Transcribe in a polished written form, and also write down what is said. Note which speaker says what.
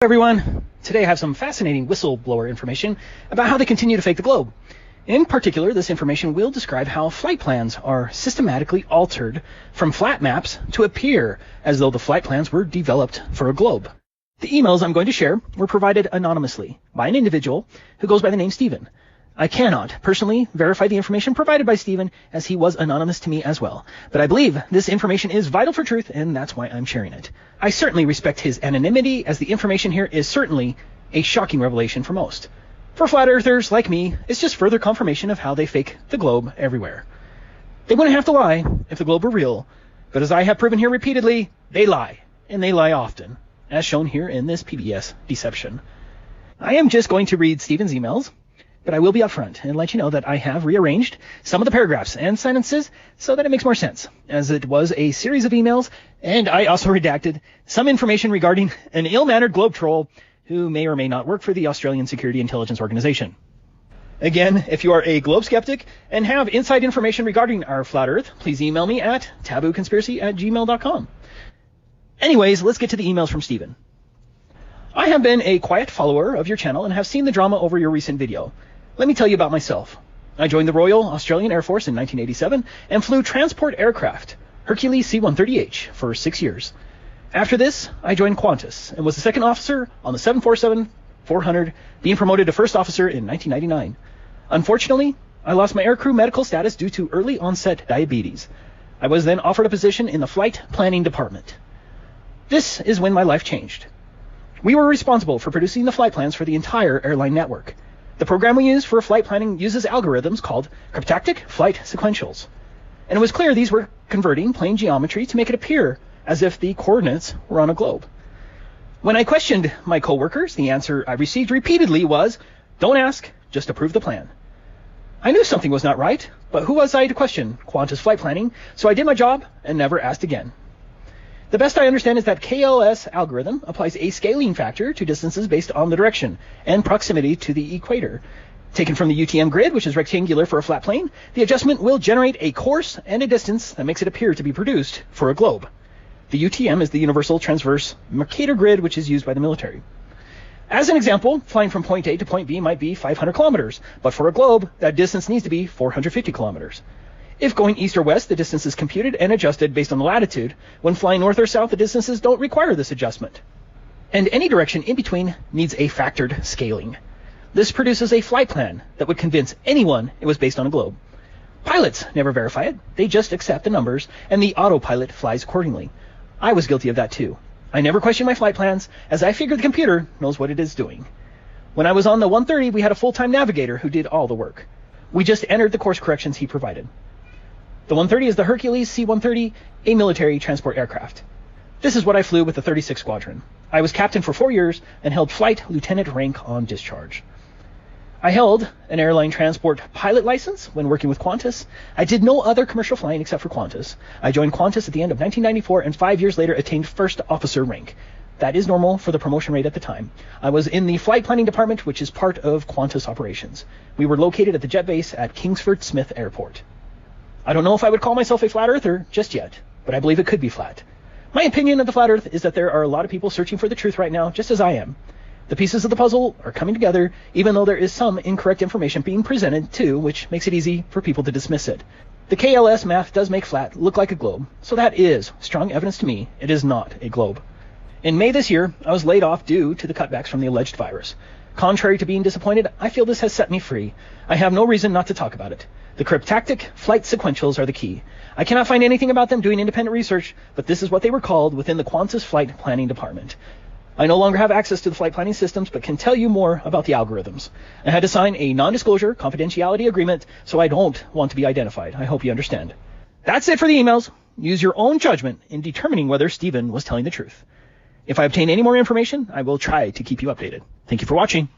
Speaker 1: Everyone, today I have some fascinating whistleblower information about how they continue to fake the globe. In particular, this information will describe how flight plans are systematically altered from flat maps to appear as though the flight plans were developed for a globe. The emails I'm going to share were provided anonymously by an individual who goes by the name Stephen. I cannot personally verify the information provided by Stephen, as he was anonymous to me as well, but I believe this information is vital for truth, and that's why I'm sharing it. I certainly respect his anonymity, as the information here is certainly a shocking revelation for most. For flat earthers like me, it's just further confirmation of how they fake the globe everywhere. They wouldn't have to lie if the globe were real, but as I have proven here repeatedly, they lie, and they lie often, as shown here in this PBS deception. I am just going to read Stephen's emails, but I will be upfront and let you know that I have rearranged some of the paragraphs and sentences so that it makes more sense, as it was a series of emails, and I also redacted some information regarding an ill-mannered globe troll who may or may not work for the Australian Security Intelligence Organization. Again, if you are a globe skeptic and have inside information regarding our flat earth, please email me at tabooconspiracy@gmail.com. Anyways, let's get to the emails from Stephen. I have been a quiet follower of your channel and have seen the drama over your recent video. Let me tell you about myself. I joined the Royal Australian Air Force in 1987 and flew transport aircraft, Hercules C-130H, for 6 years. After this, I joined Qantas and was the second officer on the 747-400, being promoted to first officer in 1999. Unfortunately, I lost my aircrew medical status due to early onset diabetes. I was then offered a position in the flight planning department. This is when my life changed. We were responsible for producing the flight plans for the entire airline network. The program we use for flight planning uses algorithms called cryptactic flight sequentials. And it was clear these were converting plane geometry to make it appear as if the coordinates were on a globe. When I questioned my coworkers, the answer I received repeatedly was, "Don't ask, just approve the plan." I knew something was not right, but who was I to question Qantas flight planning? So I did my job and never asked again. The best I understand is that KLS algorithm applies a scaling factor to distances based on the direction and proximity to the equator. Taken from the UTM grid, which is rectangular for a flat plane, the adjustment will generate a course and a distance that makes it appear to be produced for a globe. The UTM is the Universal Transverse Mercator Grid, which is used by the military. As an example, flying from point A to point B might be 500 kilometers, but for a globe, that distance needs to be 450 kilometers. If going east or west, the distance is computed and adjusted based on the latitude. When flying north or south, the distances don't require this adjustment. And any direction in between needs a factored scaling. This produces a flight plan that would convince anyone it was based on a globe. Pilots never verify it. They just accept the numbers, and the autopilot flies accordingly. I was guilty of that too. I never questioned my flight plans, as I figured the computer knows what it is doing. When I was on the 130, we had a full-time navigator who did all the work. We just entered the course corrections he provided. The 130 is the Hercules C-130, a military transport aircraft. This is what I flew with the 36th Squadron. I was captain for 4 years and held flight lieutenant rank on discharge. I held an airline transport pilot license when working with Qantas. I did no other commercial flying except for Qantas. I joined Qantas at the end of 1994 and 5 years later attained first officer rank. That is normal for the promotion rate at the time. I was in the flight planning department, which is part of Qantas operations. We were located at the jet base at Kingsford Smith Airport. I don't know if I would call myself a flat earther just yet, but I believe it could be flat. My opinion of the flat earth is that there are a lot of people searching for the truth right now, just as I am. The pieces of the puzzle are coming together, even though there is some incorrect information being presented too, which makes it easy for people to dismiss it. The KLS math does make flat look like a globe, so that is strong evidence to me it is not a globe. In May this year, I was laid off due to the cutbacks from the alleged virus. Contrary to being disappointed, I feel this has set me free. I have no reason not to talk about it. The cryptactic flight sequentials are the key. I cannot find anything about them doing independent research, but this is what they were called within the Qantas flight planning department. I no longer have access to the flight planning systems, but can tell you more about the algorithms. I had to sign a non-disclosure confidentiality agreement, so I don't want to be identified. I hope you understand. That's it for the emails. Use your own judgment in determining whether Stephen was telling the truth. If I obtain any more information, I will try to keep you updated. Thank you for watching.